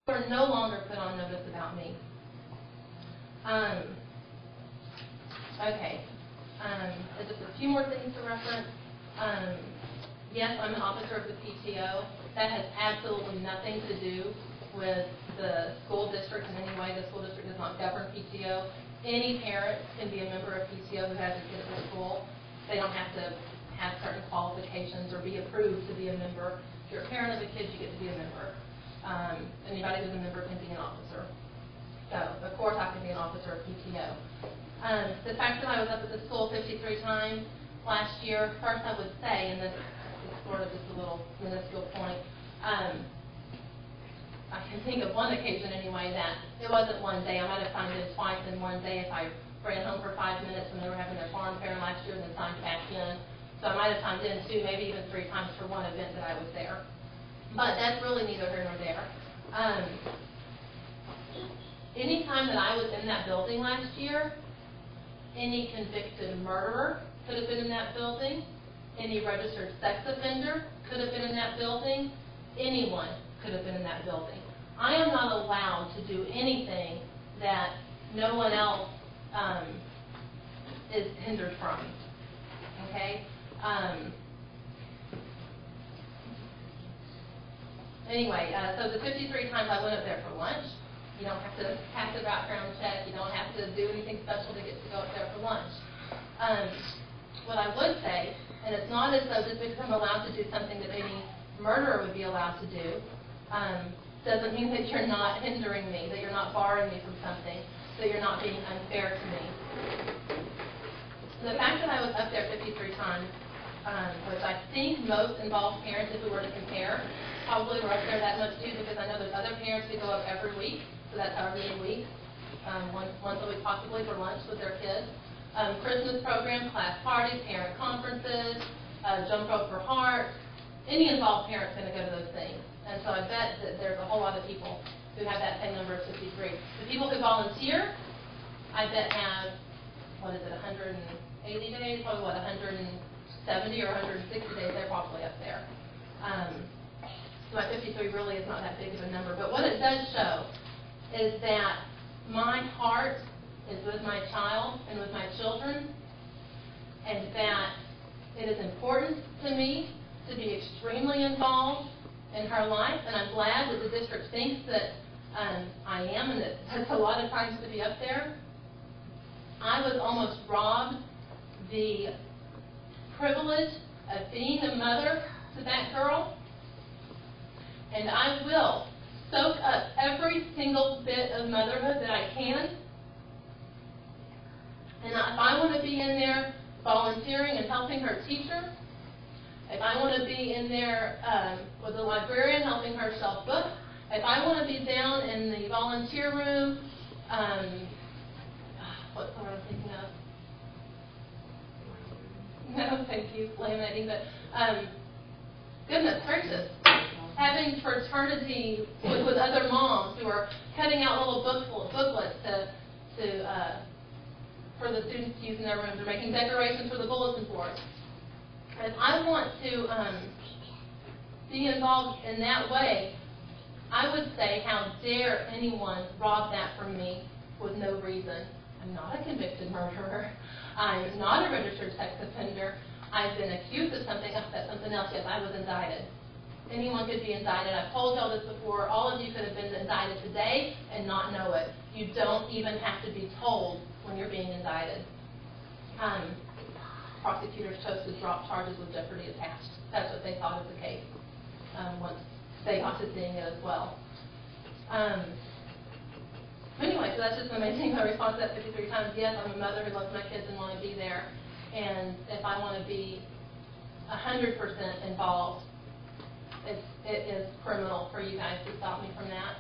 were no longer put on notice about me. Okay. Just a few more things to reference. Yes, I'm an officer of the PTO. That has absolutely nothing to do with the school district in any way. The school district does not govern PTO. Any parent can be a member of PTO who has a kid at the school. They don't have to have certain qualifications or be approved to be a member. If you're a parent of a kid, you get to be a member. Anybody who's a member can be an officer. So, of course, I can be an officer of PTO. The fact that I was up at the school 53 times last year, first I would say, and this is sort of just a little minuscule point, I can think of one occasion anyway that it wasn't one day. I might have signed in twice in one day if I ran home for 5 minutes when they were having their farm fair last year and then signed back in. So I might have signed in 2, maybe even 3 times for one event that I was there. But that's really neither here nor there. Any time that I was in that building last year, any convicted murderer could have been in that building. Any registered sex offender could have been in that building. Anyone could have been in that building. I am not allowed to do anything that no one else is hindered from. Okay? Anyway, so the 53 times I went up there for lunch. You don't have to pass a background check. You don't have to do anything special to get to go up there for lunch. What I would say, and it's not as though just because I'm allowed to do something that any murderer would be allowed to do, doesn't mean that you're not hindering me, that you're not barring me from something, that you're not being unfair to me. The fact that I was up there 53 times, which I think most involved parents, if we were to compare, probably were up there that much too, because I know there's other parents who go up every week, so that's however many weeks, once a week possibly for lunch with their kids. Christmas programs, class parties, parent conferences, Jump Rope for Heart. Any involved parent's going to go to those things. And so I bet that there's a whole lot of people who have that same number of 53. The people who volunteer, I bet have, 180 days? Probably 170 or 160 days, they're probably up there. So my 53 really is not that big of a number. But what it does show is that my heart is with my child and with my children, and that it is important to me to be extremely involved in her life, and I'm glad that the district thinks that I am, and that that's a lot of times to be up there. I was almost robbed the privilege of being a mother to that girl, and I will soak up every single bit of motherhood that I can. And if I want to be in there volunteering and helping her teacher, if I want to be in there with the librarian helping her shelf books, if I want to be down in the volunteer room, what's the word I'm thinking of? No, thank you, laminating, but goodness gracious, having fraternity with other moms who are cutting out little booklets for the students to use in their rooms, or making decorations for the bulletin board. If I want to be involved in that way, I would say, how dare anyone rob that from me with no reason? I'm not a convicted murderer. I'm not a registered sex offender. I've been accused of something. That's something else. Yes, I was indicted. Anyone could be indicted. I've told y'all this before. All of you could have been indicted today and not know it. You don't even have to be told when you're being indicted. Prosecutors chose to drop charges with jeopardy attached. That's what they thought of the case once they got to seeing it as well. Anyway, so that's just amazing. My response to that 53 times, yes, I'm a mother who loves my kids and want to be there. And if I want to be 100% involved, it is criminal for you guys to stop me from that.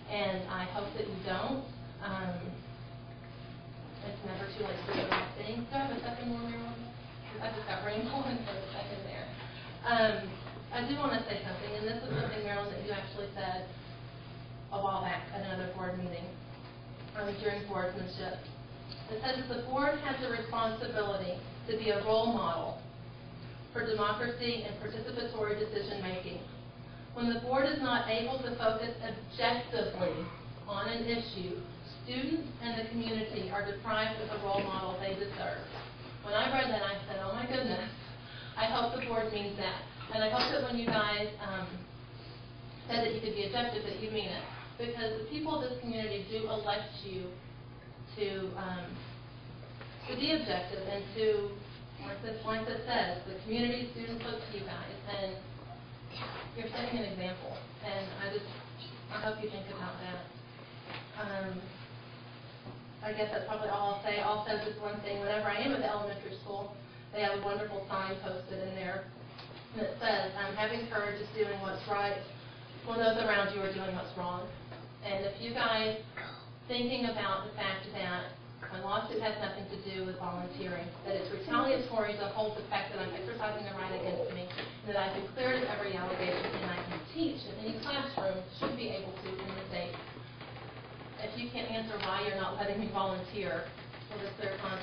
And I hope that you don't. It's never too late to do the right thing. Do I have a second more, Marilyn? I just got rainbow and for a second there. I do want to say something, and this is something, Marilyn, that you actually said a while back at another board meeting during boardsmanship. It says that the board has the responsibility to be a role model for democracy and participatory decision making. When the board is not able to focus objectively on an issue, students and the community are deprived of the role model they deserve. When I read that, I said, oh my goodness, I hope the board means that. And I hope that when you guys said that you could be objective, that you mean it. Because the people of this community do elect you to be objective and to, like this says, the community students look to you guys, and you're setting an example. And I hope you think about that. I guess that's probably all I'll say. Also, just one thing, whenever I am at the elementary school, they have a wonderful sign posted in there, and it says, having courage is doing what's right when those around you are doing what's wrong. And if you guys thinking about the fact that my lawsuit has nothing to do with volunteering, that it's retaliatory to hold the fact that I'm exercising the right against me, and that I can clear every allegation, and I can teach in any classroom, should be able to in the state. If you can't answer why you're not letting me volunteer with a clear conscience,